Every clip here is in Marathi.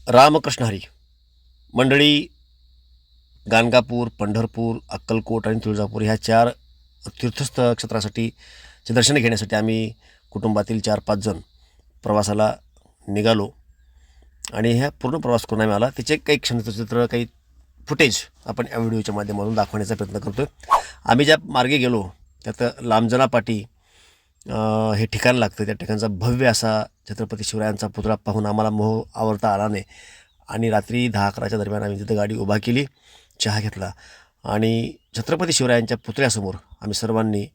रामकृष्ण हरी मंडळी, गाणगापूर, पंढरपूर, अक्कलकोट आणि तुळजापूर ह्या 4 तीर्थस्थ क्षेत्रासाठी दर्शन घेण्यासाठी आम्ही कुटुंबातील 4-5 जण प्रवासाला निघालो. आणि ह्या पूर्ण प्रवास करून आम्ही आला त्याचे काही क्षणचित्र, काही फुटेज आपण या व्हिडिओच्या माध्यमातून दाखवण्याचा प्रयत्न करतो आहे. आम्ही ज्या मार्गे गेलो त्यात लांबजना पाटी हे ठिकाण लागतं. त्या ठिकाणचा भव्य असा छत्रपती शिवरायांचा पुतळा पाहून आम्हाला मोह आवरता आला नाही आणि रात्री 10-11च्या दरम्यान आम्ही तिथं गाडी उभा केली, चहा घेतला आणि छत्रपती शिवरायांच्या पुतळ्यासमोर आम्ही सर्वांनी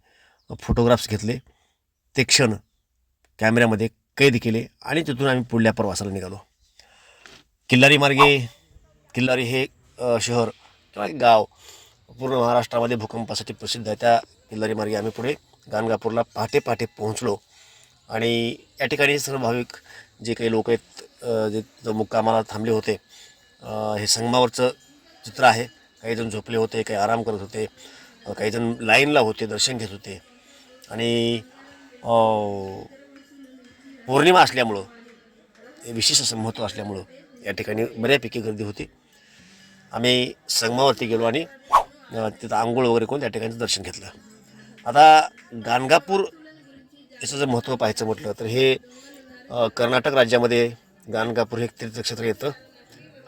फोटोग्राफ्स घेतले. ते क्षण कॅमेऱ्यामध्ये कैद केले आणि तिथून आम्ही पुढल्या प्रवासाला निघालो. किल्लारी मार्गे, किल्लारी हे शहर किंवा एक गाव पूर्ण महाराष्ट्रामध्ये भूकंपासाठी प्रसिद्ध आहे. त्या किल्लारी मार्गे आम्ही पुढे गाणगापूरला पहाटे पहाटे पोहोचलो आणि या ठिकाणी सर्व भाविक जे काही लोक आहेत, जे मुक्कामाला थांबले होते, हे संगमावरचं चित्र आहे. काही जण झोपले होते, काही आराम करत होते, काही जण लाईनला होते, दर्शन घेत होते. आणि पौर्णिमा असल्यामुळं, विशेष असं महत्त्व असल्यामुळं या ठिकाणी बऱ्यापैकी गर्दी होती. आम्ही संगमावरती गेलो आणि तिथं आंघोळ वगैरे करून त्या ठिकाणी दर्शन घेतलं. आता गाणगापूर याचं जर महत्त्व पाहायचं म्हटलं तर हे कर्नाटक राज्यामध्ये गाणगापूर हे एक तीर्थक्षेत्र येतं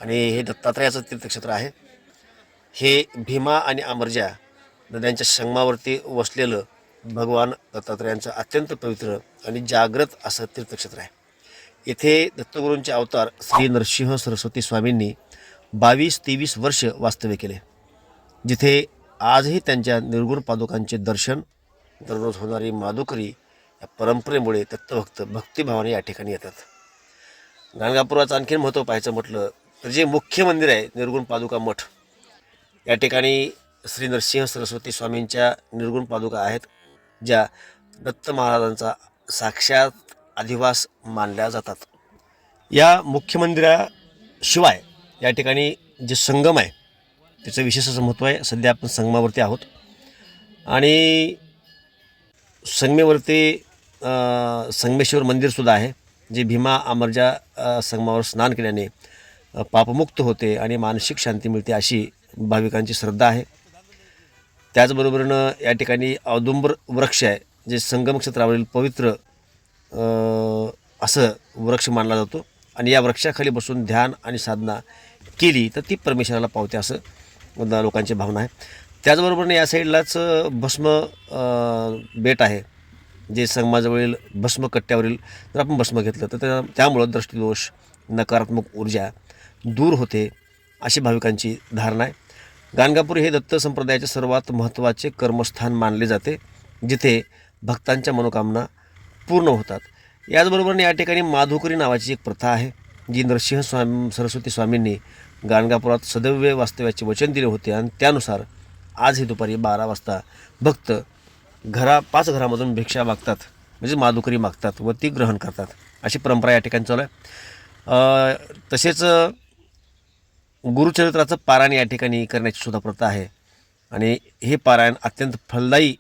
आणि हे दत्तात्रयाचं तीर्थक्षेत्र आहे. हे भीमा आणि अमरजा नद्यांच्या संगमावरती वसलेलं भगवान दत्तात्रयांचं अत्यंत पवित्र आणि जागृत असं तीर्थक्षेत्र आहे. येथे दत्तगुरूंचे अवतार श्री नरसिंह सरस्वती स्वामींनी 22-23 वर्ष वास्तव्य केले, जिथे आजही त्यांच्या निर्गुण पादुकांचे दर्शन, दररोज होणारी माधुकरी या परंपरेमुळे दत्तभक्त भक्तिभावाने या ठिकाणी येतात. गाणगापुराचं आणखीन महत्त्व पाहायचं म्हटलं तर जे मुख्य मंदिर आहे निर्गुण पादुका मठ, या ठिकाणी श्री नरसिंह सरस्वती स्वामींच्या निर्गुण पादुका आहेत, ज्या दत्त महाराजांचा साक्षात अधिवास मानल्या जातात. या मुख्य मंदिराशिवाय या ठिकाणी जे संगम आहे त्याचं विशेष असं महत्त्व आहे. सध्या आपण संगमावरती आहोत आणि संगमेवरती संगमेश्वर मंदिरसुद्धा आहे, जे भीमा अमरजा संगमावर स्नान केल्याने पापमुक्त होते आणि मानसिक शांती मिळते अशी भाविकांची श्रद्धा आहे. त्याचबरोबरीनं या ठिकाणी औदुंबर वृक्ष आहे, जे संगम क्षेत्रावरील पवित्र असं वृक्ष मानला जातो आणि या वृक्षाखाली बसून ध्यान आणि साधना केली तर ती परमेश्वराला पावते असं लोकांची भावना आहे. त्याचबरोबरीने या साईडलाच भस्म बेट आहे, जे संगमाजवळील भस्मकट्ट्यावरील जर आपण भस्म घेतलं तर त्यामुळं दृष्टिदोष, नकारात्मक ऊर्जा दूर होते अशी भाविकांची धारणा आहे. गाणगापूर हे दत्त संप्रदायाचे सर्वात महत्त्वाचे कर्मस्थान मानले जाते, जिथे भक्तांच्या मनोकामना पूर्ण होतात. याचबरोबरीने या ठिकाणी माधुकरी नावाची एक प्रथा आहे, जी नरसिंह सरस्वती स्वामींनी गाणगापुरात सदैव वास्तव्याचे वचन दिले होते आणि त्यानुसार आजही दुपारी 12 वाजता भक्त 5 घरामधून भिक्षा मागतात, म्हणजे माधुकरी मागतात व ती ग्रहण करतात अशी परंपरा या ठिकाणी चालू आहे. तसेच गुरुचरित्राचं पारायण या ठिकाणी करण्याची सुद्धा प्रथा आहे आणि हे पारायण अत्यंत फलदायी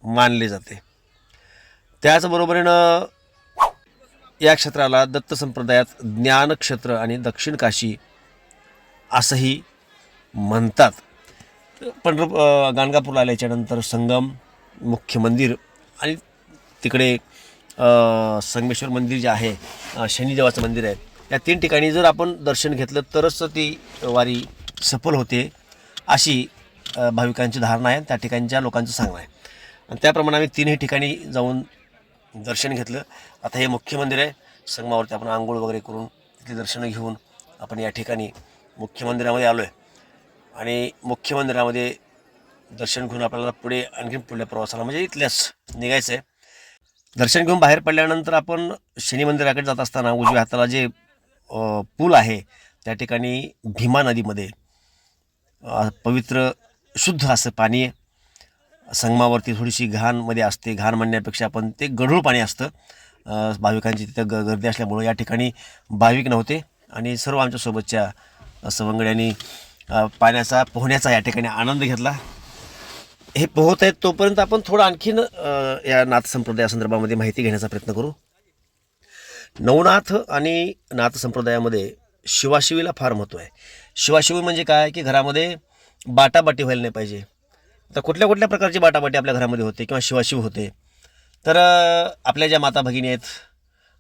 मानले जाते. त्याचबरोबरीनं या क्षेत्राला दत्त संप्रदायात ज्ञानक्षेत्र आणि दक्षिण काशी असंही म्हणतात. गाणगापूरला आल्याच्यानंतर संगम, मुख्य मंदिर आणि तिकडे संगमेश्वर मंदिर जे आहे, शनिदेवाचं मंदिर आहे, या 3 ठिकाणी जर आपण दर्शन घेतलं तरच ती वारी सफल होते अशी भाविकांची धारणा आहे, त्या ठिकाणच्या लोकांचं सांगणं आहे. आणि त्याप्रमाणे आम्ही 3ही ठिकाणी जाऊन दर्शन घेतलं. आता हे मुख्य मंदिर आहे, संगमावरती आपण आंघोळ वगैरे करून तिथली दर्शनं घेऊन आपण या ठिकाणी मुख्य मंदिरामध्ये आलो आहे आणि मुख्य मंदिरामध्ये दर्शन घेऊन आपल्याला पुढे आणखीन पुढल्या प्रवासाला म्हणजे इथल्याच निघायचं आहे. दर्शन घेऊन बाहेर पडल्यानंतर आपण शनी मंदिराकडे जात असताना उजव्या हाताला जे पूल आहे त्या ठिकाणी भीमा नदीमध्ये पवित्र शुद्ध असं पाणी आहे. संगमावरती थोडीशी घाणमध्ये असते, घाण म्हणण्यापेक्षा आपण ते गढूळ पाणी असतं. भाविकांची तिथं गर्दी असल्यामुळं या ठिकाणी भाविक नव्हते आणि सर्व आमच्यासोबतच्या सवंगड्यांनी पोहण्याचा या ठिकाणी आनंद घेतला. हे पोहत आहेत तोपर्यंत आपण थोडं आणखीन या नाथ संप्रदायासंदर्भामध्ये माहिती घेण्याचा प्रयत्न करू. नवनाथ आणि नाथ संप्रदायामध्ये शिवाशिवीला फार महत्त्व आहे. शिवाशिवी म्हणजे काय की घरामध्ये बाटाबाटी व्हायला नाही पाहिजे. तर कुठल्या कुठल्या प्रकारची बाटाबाटी आपल्या घरामध्ये होते किंवा शिवाशिव होते. तर आपल्या ज्या माता भगिनी आहेत,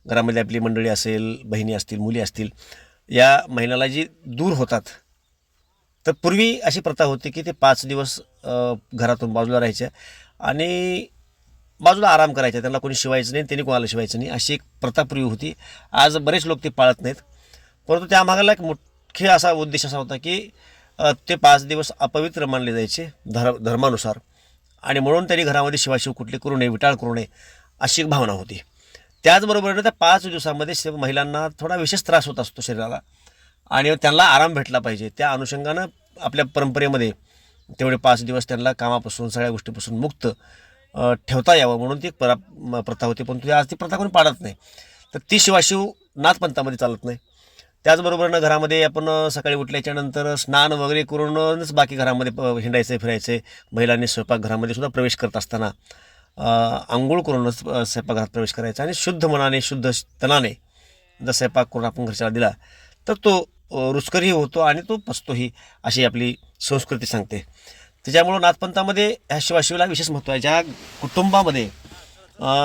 घरामध्ये आपली मंडळी असेल, बहिणी असतील, मुली असतील, या महिलाला जी दूर होतात, तर पूर्वी अशी प्रथा होती की ते 5 दिवस घरातून बाजूला राहायच्या आणि बाजूला आराम करायच्या. त्यांना कोणी शिवायचं नाही, त्यांनी कोणाला शिवायचं नाही, अशी एक प्रथा पूर्वी होती. आज बरेच लोक ते पाळत नाहीत. परंतु त्यामागाला एक मुख्य असा उद्देश असा होता की ते 5 दिवस अपवित्र मानले जायचे धर्मानुसार, आणि म्हणून त्यांनी घरामध्ये शिवाशिव कुठली करू नये, विटाळ करू नये, अशी एक भावना होती. त्याचबरोबर त्या 5 दिवसामध्ये महिलांना थोडा विशेष त्रास होत असतो शरीराला, आणि त्यांना आराम भेटला पाहिजे. त्या अनुषंगानं आपल्या परंपरेमध्ये तेवढे 5 दिवस त्यांना कामापासून, सगळ्या गोष्टीपासून मुक्त ठेवता यावं म्हणून ती प्रथा होती. पण आज ती प्रथा कोणी पाळत नाही. तर ती शिवाशिव नाथपंथामध्ये चालत नाही. त्याचबरोबरनं घरामध्ये आपण सकाळी उठल्याच्यानंतर स्नान वगैरे करूनच बाकी घरामध्ये हिंडायचं, फिरायचं. महिलांनी स्वयंपाकघरामध्ये सुद्धा प्रवेश करत असताना आंघोळ करूनच स्वयंपाकघरात प्रवेश करायचा, आणि शुद्ध मनाने, शुद्ध तनाने जर स्वयंपाक करून आपण घरच्याला दिला तर तो रुचकरही होतो आणि तो पचतोही, अशी आपली संस्कृती सांगते. त्याच्यामुळं नाथपंथामध्ये ह्या शिवाशिवीला विशेष महत्त्व आहे. ज्या कुटुंबामध्ये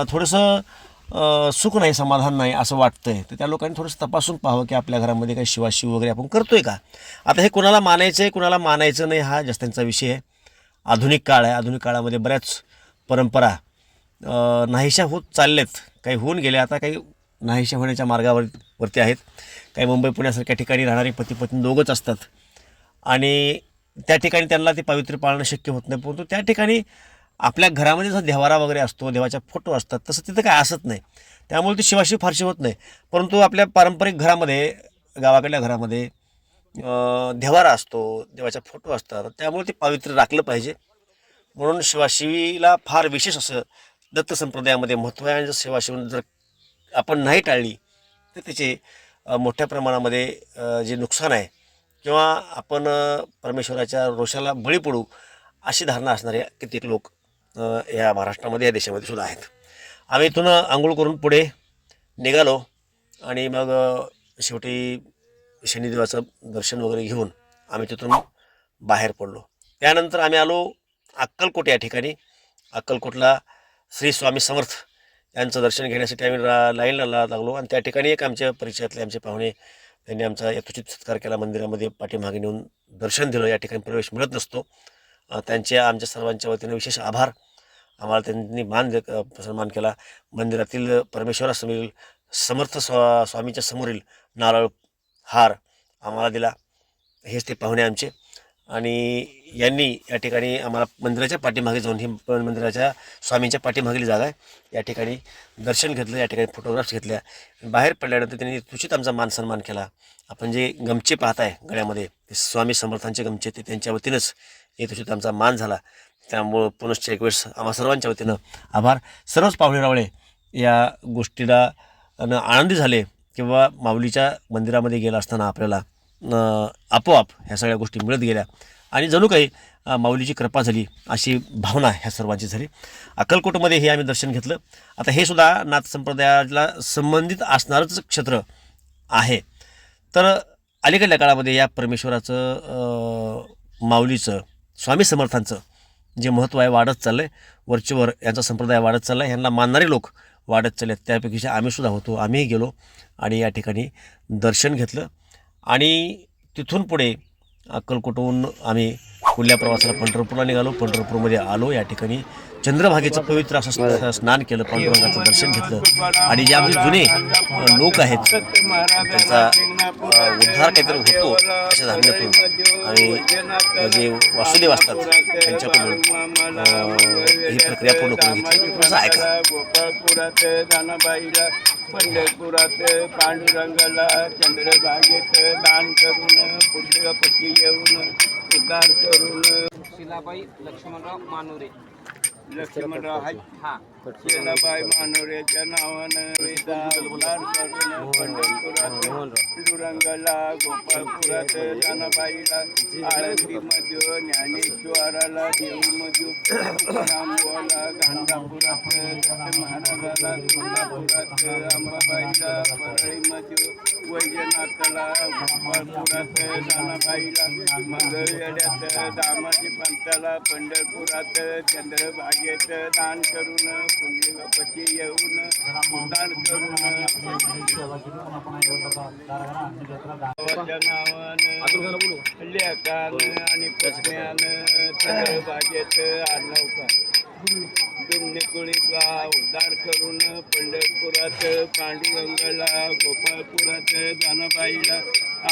थोडंसं सुख नाही, समाधान नाही असं वाटतंय, तर त्या लोकांनी थोडंसं तपासून पाहावं की आपल्या घरामध्ये काही शिवाशिव वगैरे आपण करतोय का. आता हे कुणाला मानायचं आहे, कुणाला मानायचं नाही, हा जास्त त्यांचा विषय आहे. आधुनिक काळ आहे. आधुनिक काळामध्ये बऱ्याच परंपरा नाहीशा होत चालल्यात. काही होऊन गेल्या, आता काही नाहीशा होण्याच्या मार्गावरती आहेत. काही मुंबई पुण्यासारख्या ठिकाणी राहणारी पती पत्नी दोघंच असतात, आणि त्या ठिकाणी त्यांना ते पावित्र्य पाळणं शक्य होत नाही. परंतु त्या ठिकाणी आपल्या घरामध्ये जसं देवारा वगैरे असतो, देवाच्या फोटो असतात, तसं तिथं काय असत नाही. त्यामुळे ती शिवाशिव फारशी होत नाही. परंतु आपल्या पारंपरिक घरामध्ये, गावाकडल्या घरामध्ये देवारा असतो, देवाच्या फोटो असतात, त्यामुळे ते पावित्र्य राखलं पाहिजे. म्हणून शिवाशिवीला फार विशेष असं दत्त संप्रदायामध्ये महत्त्व आहे. आणि जर शिवाशिव जर आपण नाही टाळली तर त्याचे मोठ्या प्रमाणामध्ये जे नुकसान आहे, किंवा आपण परमेश्वराच्या रोषाला बळी पडू, अशी धारणा असणारे कित्येक लोक या महाराष्ट्रामध्ये, या देशामध्ये सुद्धा आहेत. आम्ही इथून आंघोळ करून पुढे निघालो, आणि मग शेवटी शनिदेवाचं दर्शन वगैरे घेऊन आम्ही तिथून बाहेर पडलो. त्यानंतर आम्ही आलो अक्कलकोट या ठिकाणी. अक्कलकोटला श्री स्वामी समर्थ यांचं दर्शन घेण्यासाठी आम्ही लाईनला लागलो, आणि त्या ठिकाणी एक आमच्या परिचयातले आमचे पाहुणे, त्यांनी आमचा यथोचित सत्कार केला. मंदिरामध्ये पाठीमागे नेऊन दर्शन दिलं. या ठिकाणी प्रवेश मिळत नसतो. आमच्या सर्वांच्या वतीने विशेष आभार. आम्हाला त्यांनी सन्मान केला. मंदिरातील परमेश्वरासमोरील समर्थ स्वामीच्या समोरील नारळ हार आम्हाला दिला. हेच ते पाहुणे आमचे. आणि यांनी या ठिकाणी आम्हाला मंदिराच्या पाठीमागे जाऊन, ही मंदिराच्या स्वामींच्या पाठीमागील जागा आहे, या ठिकाणी दर्शन घेतलं. या ठिकाणी फोटोग्राफ्स घेतल्या. बाहेर पडल्यानंतर त्यांनी तुचित आमचा मान सन्मान केला. आपण जे गमचे पाहताय गळ्यामध्ये, ते स्वामी समर्थांचे गमचे, ते त्यांच्या वतीनंच हे तुचित आमचा मान झाला. त्यामुळं पुनश्च एक वेळेस आम्हा सर्वांच्या वतीनं आभार. सर्वच पाहुणे रावळे या गोष्टीला आनंदी झाले, किंवा माऊलीच्या मंदिरामध्ये गेला असताना आपल्याला आपोआप ह्या सगळ्या गोष्टी मिळत गेल्या, आणि जणू काही माऊलीची कृपा झाली, अशी भावना ह्या सर्वांची झाली. अक्कलकोटमध्ये हे आम्ही दर्शन घेतलं. आता हे सुद्धा नाथ संप्रदायाला संबंधित असणारच क्षेत्र आहे. तर अलीकडल्या काळामध्ये या परमेश्वराचं, माऊलीचं, स्वामी समर्थांचं जे महत्त्व आहे वाढत चाललं आहे. वरचेवर यांचा संप्रदाय वाढत चालला आहे. ह्यांना मानणारे लोक वाढत चालले आहेत. त्यापैकी आम्हीसुद्धा होतो. आम्हीही गेलो आणि या ठिकाणी दर्शन घेतलं, आणि तिथून पुढे अक्कलकोटहून आम्ही पुढल्या प्रवासाला पंढरपूरला निघालो. पंढरपूरमध्ये आलो. या ठिकाणी चंद्रभागेचं पवित्र असं स्नान केलं, पांडुरंगाचं दर्शन घेतलं, आणि जे आमचे जुने लोक आहेत त्यांचा उद्धार काहीतरी होतो अशा धारणेतून आणि जे वासुदेव असतात त्यांच्याकडून ही प्रक्रिया पूर्ण करून घेतली. थोडंसं ऐका. गोपाळपुरात दानाबाईला, पंढरपुरात पांडुरंगाला, चंद्रभागेत दान करून पुण्यपती येऊन उद्धार करून. शिलाबाई लक्ष्मणराव मानुरे. लक्ष्मणराव हां. शेलाबाई मानोरेच्या नावानं वेदा उद्धार करून पंढरपुरात पांडुरंगाला गोपाळपुरात जनाबाईला आळंदीमध्ये ज्ञानेश्वराला देऊमध्ये तुकारामला गाणगापुरात दत्त महाराजाला तुळजापुरात अंबाबाईला परळीमध्ये वैजनाथाला गोपाळपुरात जनाबाईला मंगळवेढ्यात दामाजी पंताला पंढरपुरात चंद्रभागेत दान करून पुण्यपती येऊन दान करून नावानं लेकानं आणि पत्न्यानं चंद्रभागेत आडनाव डुमणेकुळीचा उद्धार करून पंढरपुरात पांडुरंगाला गोपाळपुरात जनाबाईला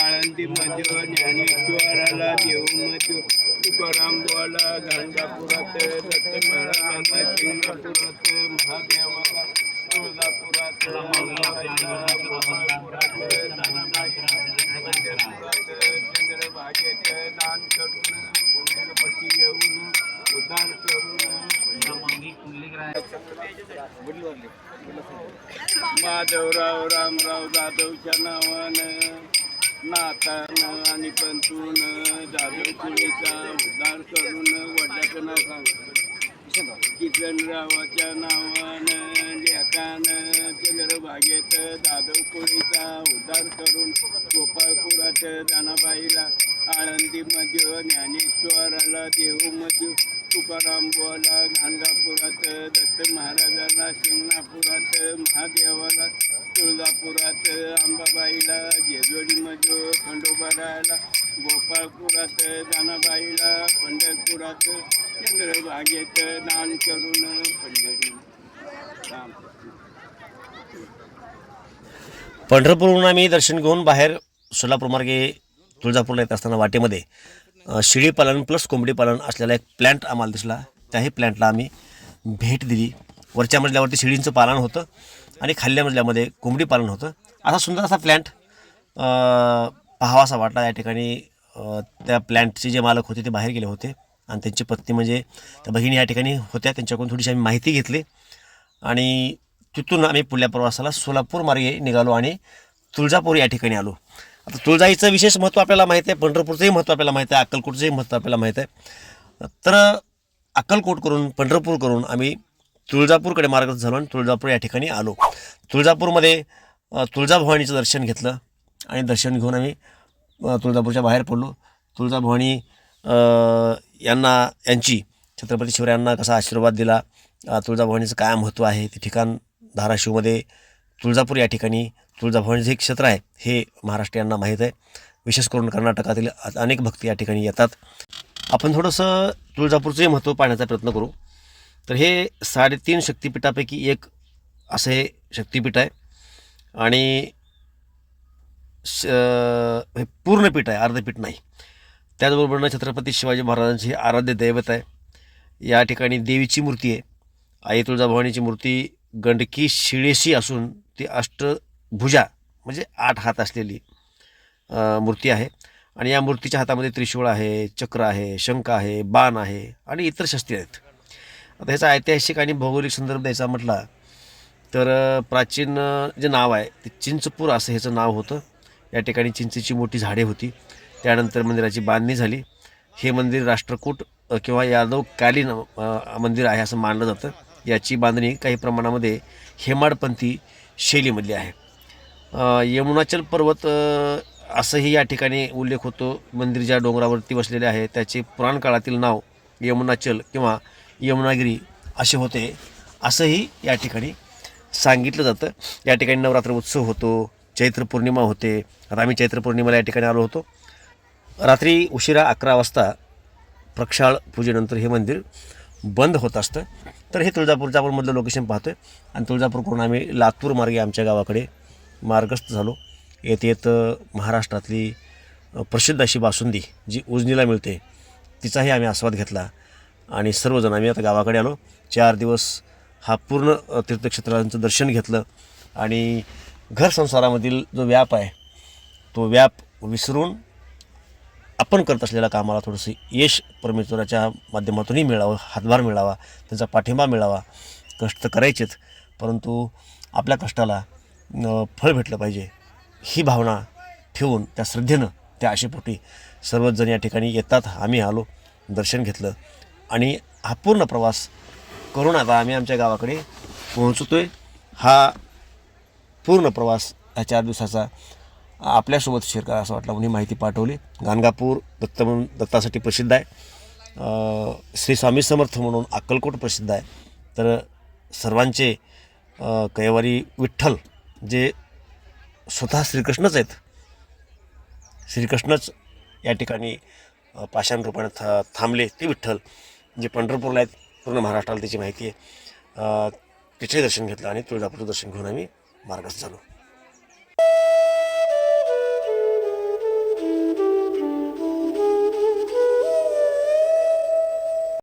आळंदीमध्ये ज्ञानेश्वराला देऊमध्ये तुकारामला गाणगापुरात दत्त महाराजांना शिंगणापुरात महादेवाला तुळजापुरात चंद्रभागेत दान करून पुण्यपती येऊन उद्धार करून माधवराव रामराव जाधवच्या नावानं नातानं आणि पंतून जाधव कुळीचा उद्धार करून वडिलाचं नाव सांग किसनरावाच्या नावानं लेकानं चंद्रभागेत जाधव कुळीचा उद्धार करून गोपाळपुरात जनाबाईला आळंदीमध्ये ज्ञानेश्वराला देऊमध्ये तुकारामला गाणगापुरात दत्त महाराजाला शिंगणापुरात महादेवाला तुळजापुरात अंबाबाईला जेजोडीमध्ये खंडोबारायला गोपाळपुरात जनाबाईला पंढरपुरात चंद्रभागेत दान करून पंढरी पंढरपूरहून आम्ही दर्शन घेऊन बाहेर सोलापूर मार्गे तुळजापूरला येत असताना वाटेमध्ये शेळी पालन प्लस कोंबडी पालन असलेला एक प्लॅन्ट आम्हाला दिसला. त्याही प्लॅन्टला आम्ही भेट दिली. वरच्या मजल्यावरती शेळींचं पालन होतं आणि खाल्ल्या मजल्यामध्ये कोंबडी पालन होतं. असा सुंदर असा प्लॅन्ट पाहावासा वाटला. या ठिकाणी त्या प्लॅन्टचे जे मालक होते ते बाहेर गेले होते आणि त्यांची पत्नी म्हणजे त्या बहिणी या ठिकाणी होत्या. त्यांच्याकडून थोडीशी आम्ही माहिती घेतली आणि तिथून आम्ही पुढल्या प्रवासाला सोलापूर मार्गे निघालो आणि तुळजापूर या ठिकाणी आलो. आता तुळजाईचं विशेष महत्त्व आपल्याला माहिती आहे, पंढरपूरचंही महत्त्व आपल्याला माहिती आहे, अक्कलकोटचंही महत्त्व आपल्याला माहिती आहे. तर अक्कलकोट करून पंढरपूर करून आम्ही तुळजापूरकडे मार्गस्थ झालो आणि तुळजापूर या ठिकाणी आलो. तुळजापूरमध्ये तुळजाभवानीचं दर्शन घेतलं आणि दर्शन घेऊन आम्ही तुळजापूरच्या बाहेर पडलो. तुळजाभवानी यांची छत्रपती शिवरायांना कसा आशीर्वाद दिला, तुळजाभवानीचं काय महत्त्व आहे, ते ठिकाण धाराशिवमध्ये तुळजापूर या ठिकाणी तुळजाभवानीचं एक क्षेत्र आहे हे महाराष्ट्रीयांना माहीत आहे. विशेष करून कर्नाटकातील अनेक भक्त या ठिकाणी येतात. आपण थोडंसं तुळजापूरचंही महत्त्व पाहण्याचा प्रयत्न करू. तर हे 3.5 शक्तिपीठापैकी एक असं हे शक्तिपीठ आहे आणि हे पूर्ण पीठ आहे, अर्धपीठ नाही. त्याचबरोबर छत्रपती शिवाजी महाराजांची आराध्य दैवत आहे. या ठिकाणी देवीची मूर्ती आहे. आई तुळजाभवानीची मूर्ती गंडकी शिळेशी असून ती अष्टभुजा म्हणजे 8 हात असलेली मूर्ती आहे आणि या मूर्तीच्या हातामध्ये त्रिशूळ आहे, चक्र आहे, शंख आहे, बाण आहे आणि इतर शस्त्रे आहेत. आता ह्याचा ऐतिहासिक आणि भौगोलिक संदर्भ द्यायचा म्हटला तर प्राचीन जे नाव आहे ते चिंचपूर असं ह्याचं नाव होतं. या ठिकाणी चिंचेची मोठी झाडे होती. त्यानंतर मंदिराची बांधणी झाली. हे मंदिर राष्ट्रकूट किंवा यादवकालीन मंदिर आहे असं मानलं जातं. याची बांधणी काही प्रमाणामध्ये हेमाडपंथी शैलीमधली आहे. यमुनाचल पर्वत असंही या ठिकाणी उल्लेख होतो. मंदिर ज्या डोंगरावरती वसलेले आहे त्याचे पुराण काळातील नाव यमुनाचल किंवा यमुनागिरी असे होते असंही या ठिकाणी सांगितलं जातं. या ठिकाणी नवरात्र उत्सव होतो, चैत्र पौर्णिमा होते. आम्ही चैत्र पौर्णिमेला या ठिकाणी आलो होतो. रात्री उशिरा 11 वाजता प्रक्षाळ पूजेनंतर हे मंदिर बंद होत असतं. तर हे तुळजापूरचं आपण मधलं लोकेशन पाहतो आहे आणि तुळजापूरकडून आम्ही लातूर मार्गे आमच्या गावाकडे मार्गस्थ झालो. येत महाराष्ट्रातली प्रसिद्ध अशी बासुंदी जी उजनीला मिळते तिचाही आम्ही आस्वाद घेतला आणि सर्वजण आम्ही आता गावाकडे आलो. 4 दिवस हा पूर्ण तीर्थक्षेत्रांचं दर्शन घेतलं आणि घर संसारामधील जो व्याप आहे तो व्याप विसरून आपण करत असलेल्या कामाला थोडंसं यश परमेश्वराच्या माध्यमातूनही मिळावं, हातभार मिळावा, त्यांचा पाठिंबा मिळावा कष्ट तर करायचेच, परंतु आपल्या कष्टाला फळ भेटलं पाहिजे ही भावना ठेवून त्या श्रद्धेनं त्या आशेपोटी सर्वच जण या ठिकाणी येतात. आम्ही आलो, दर्शन घेतलं आणि हा पूर्ण प्रवास करून आता आम्ही आमच्या गावाकडे पोहोचतो आहे. हा पूर्ण प्रवास ह्या 4 दिवसाचा आपल्यासोबत शेअर करा असं वाटलं म्हणून माहिती पाठवली. गाणगापूर दत्त म्हणून दत्तासाठी प्रसिद्ध आहे. श्री स्वामी समर्थ म्हणून अक्कलकोट प्रसिद्ध आहे. तर सर्वांचे कैवारी विठ्ठल जे स्वतः श्रीकृष्णच आहेत, श्रीकृष्णच या ठिकाणी पाषाण रूपाने थांबले ते विठ्ठल जे पंढरपूरला आहेत, पूर्ण महाराष्ट्राला त्याची माहिती आहे. तिचे दर्शन घेतलं आणि तुळजापूरचं दर्शन घेऊन आम्ही मार्गस्थ झालो.